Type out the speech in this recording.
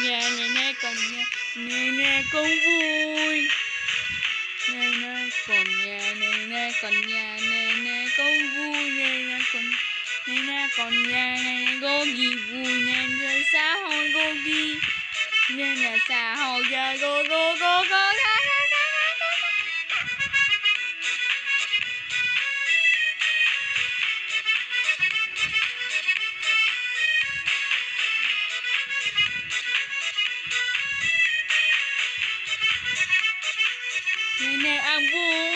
nhà nè con nhà nè con vui nè con nhà nè con nhà nè con vui nè con nhà nè có gì vui nè xã hội có gì nè xã hội giờ go nè ăn vui